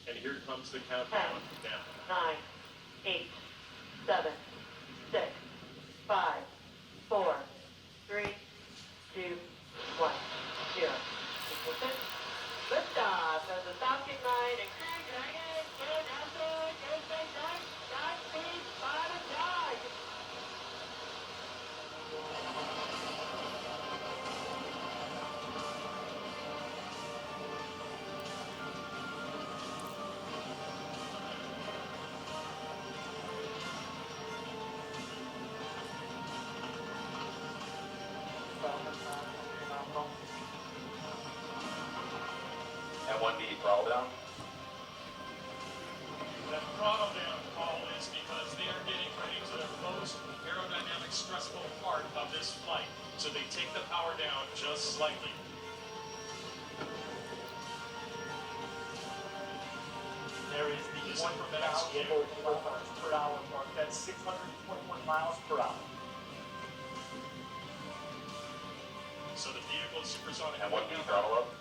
And here comes the countdown. 10, 9, 8, 7, 6, 5, 4, 3, 2, 1, 0. Liftoff of the Falcon 9 and Crew Dragon, go NASA, go SpaceX, Godspeed, Bob and Doug. At 1B, throttle down. That throttle down call is because they are getting ready to the most aerodynamic stressful part of this flight. So they take the power down just slightly. There is the 1,000 kilometers per hour mark. That's 621 miles per hour. So the vehicle is supersonic. At 1B, throttle up.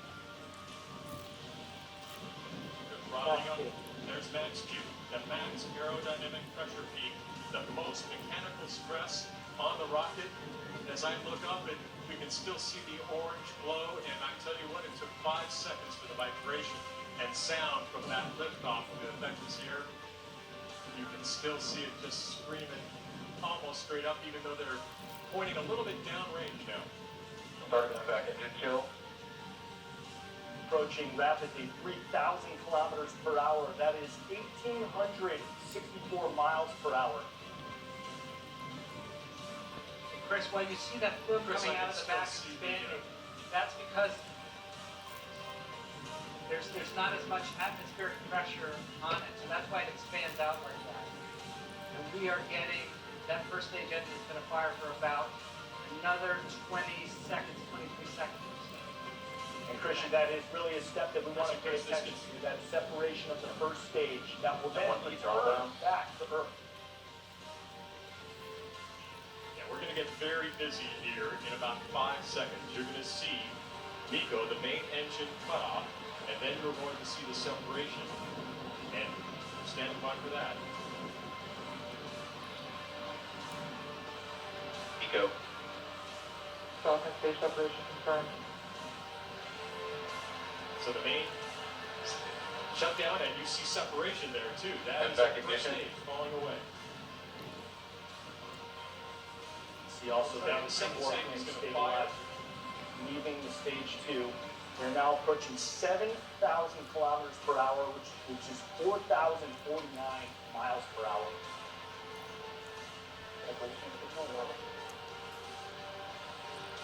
Throttling up. There's max Q, the max aerodynamic pressure peak, the most mechanical stress on the rocket. As I look up, we can still see the orange glow, and I tell you what, it took 5 seconds for the vibration and sound from that liftoff to affect us here. You can still see it just screaming almost straight up, even though they're pointing a little bit downrange now. Starting the back engine chill. Approaching rapidly 3,000 kilometers per hour. That is 1,864 miles per hour. Chris, when you see that fluid Chris, coming I out of can the back still see expanding, that's because there's not as much atmospheric pressure on it, so that's why it expands out like that. And we are getting, that first stage engine is going to fire for about another 20 seconds, 23 seconds or so. And Christian, that is really a step that we want to pay attention to, that separation of the first stage that will then return back to Earth. Yeah, we're going to get very busy here in about 5 seconds. You're going to see MECO, the main engine cut off, and then you're going to see the separation. And stand by for that. MECO. Falcon stage separation confirmed. So the main shut down, and you see separation there too. That And is back the first ignition. stage falling away. See also Now that the second working stage is going to stabilizer fire. leaving the stage 2. They're now approaching 7,000 kilometers per hour, which is 4,049 miles per hour.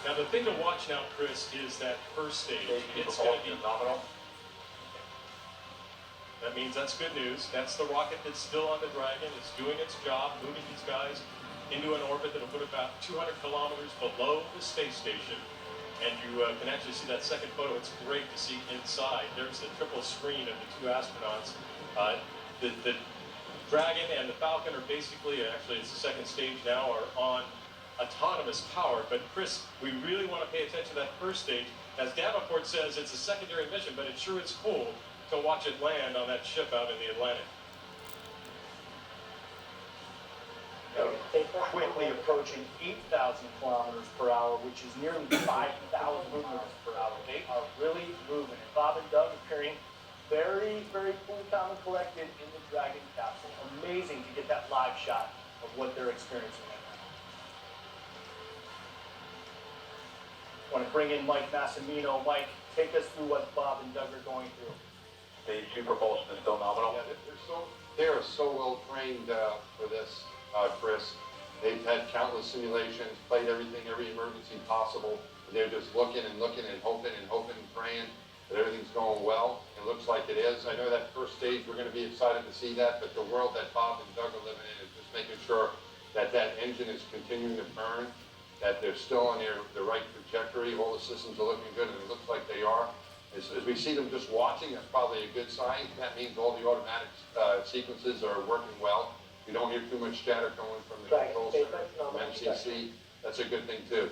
Now the thing to watch now, Chris, is that first stage. It's going to be nominal. That means that's good news. That's the rocket that's still on the Dragon. It's doing its job, moving these guys into an orbit that'll put about 200 kilometers below the space station. And you can actually see that second photo. It's great to see inside. There's the triple screen of the two astronauts. The Dragon and the Falcon are basically, actually it's the second stage now, are on autonomous power. But Chris, we really want to pay attention to that first stage. As Davenport says, it's a secondary mission, but it sure is cool to watch it land on that ship out in the Atlantic. Quickly approaching 8,000 kilometers per hour, which is nearly 5,000 miles per hour. They are really moving. And Bob and Doug appearing very, very cool, calm, and collected in the Dragon capsule. Amazing to get that live shot of what they're experiencing right now. I want to bring in Mike Massimino. Mike, take us through what Bob and Doug are going through. Stage 2 propulsion is still nominal. Yeah, they are so well trained for this, Chris. They've had countless simulations, played everything, every emergency possible. They're just looking and looking and hoping and praying that everything's going well. It looks like it is. I know that first stage, we're going to be excited to see that, but the world that Bob and Doug are living in is just making sure that that engine is continuing to burn, that they're still on the right trajectory. All the systems are looking good, and it looks like they are. As we see them just watching, that's probably a good sign. That means all the automatic sequences are working well. You don't hear too much chatter coming from the control center, from MCC. That's a good thing too.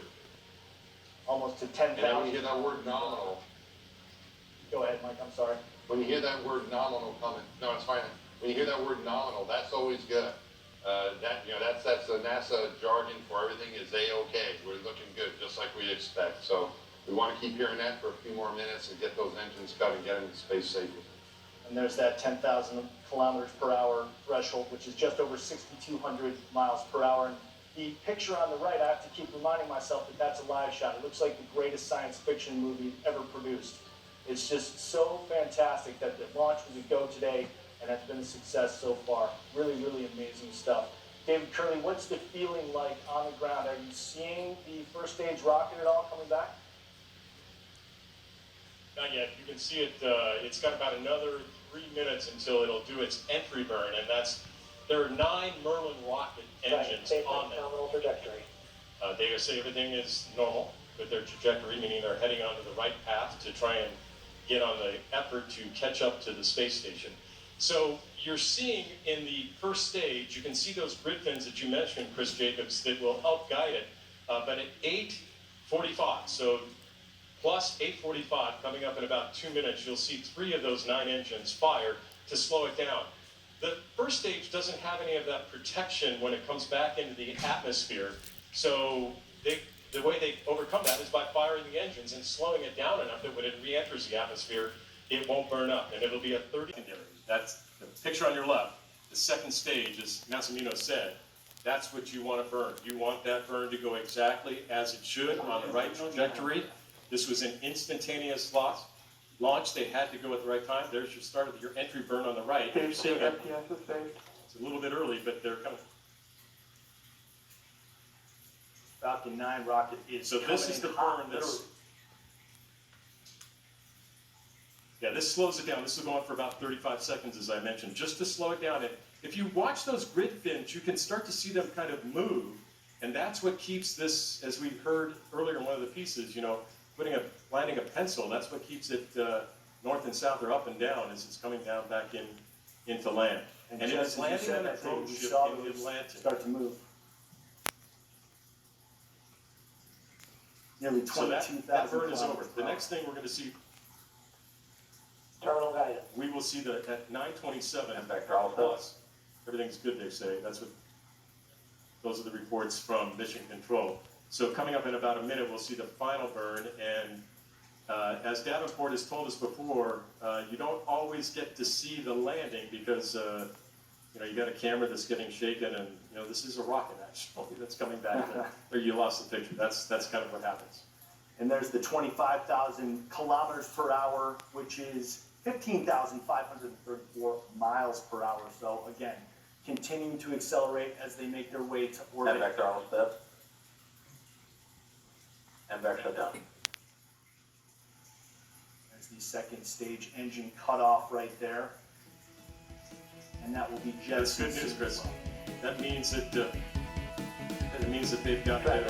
Almost to 10,000. And then when you hear that word nominal, Go ahead, Mike, I'm sorry. When you hear that word nominal coming, no, it's fine. When you hear that word nominal, that's always good. That's the NASA jargon for everything is A-OK. We're looking good, just like we expect. So we want to keep hearing that for a few more minutes and get those engines cut and get into space safely. And there's that 10,000 kilometers per hour threshold, which is just over 6,200 miles per hour. And the picture on the right, I have to keep reminding myself that that's a live shot. It looks like the greatest science fiction movie ever produced. It's just so fantastic that the launch was a go today and has been a success so far. Really, really amazing stuff. David Curley, what's the feeling like on the ground? Are you seeing the first stage rocket at all coming back? Not yet. You can see it. It's got about another 3 minutes until it'll do its entry burn, and there are 9 Merlin rocket engines on there. Nominal trajectory. They say everything is normal with their trajectory, meaning they're heading onto the right path to try and get on the effort to catch up to the space station. So you're seeing in the first stage, you can see those grid fins that you mentioned, Chris Jacobs, that will help guide it. But at 8:45, so plus 8:45, coming up in about 2 minutes, you'll see 3 of those 9 engines fire to slow it down. The first stage doesn't have any of that protection when it comes back into the atmosphere. So the way they overcome that is by firing the engines and slowing it down enough that when it re-enters the atmosphere, it won't burn up, and it'll be a 30 secondary. That's the picture on your left. The second stage, as Massimino said, that's what you want to burn. You want that burn to go exactly as it should on the right trajectory. This was an instantaneous launch. They had to go at the right time. There's your start of your entry burn on the right. You're seeing it. It's a little bit early, but they're coming. Falcon 9 rocket is So this is the burn that's. Yeah, this slows it down. This is going for about 35 seconds, as I mentioned, just to slow it down. And if you watch those grid fins, you can start to see them kind of move. And that's what keeps this, as we heard earlier in one of the pieces, landing a pencil, that's what keeps it north and south or up and down as it's coming down back into land. And it was landing on a drone ship in the Atlantic. Start to move. Nearly 22,000 that burn is over. The next thing we're going to see, Terminal guidance. we will see at 9:27 Vector plus. Everything's good, they say. Those are the reports from Mission Control. So coming up in about a minute, we'll see the final burn. And as Davenport has told us before, you don't always get to see the landing because you got a camera that's getting shaken, and this is a rocket actually that's coming back. Or you lost the picture. That's kind of what happens. And there's the 25,000 kilometers per hour, which is 15,534 miles per hour. So again, continuing to accelerate as they make their way to orbit. And vector almost dead. And vector shut down. There's the second stage engine cut off right there. And that will be That's just good news, Chris. That means that they've got their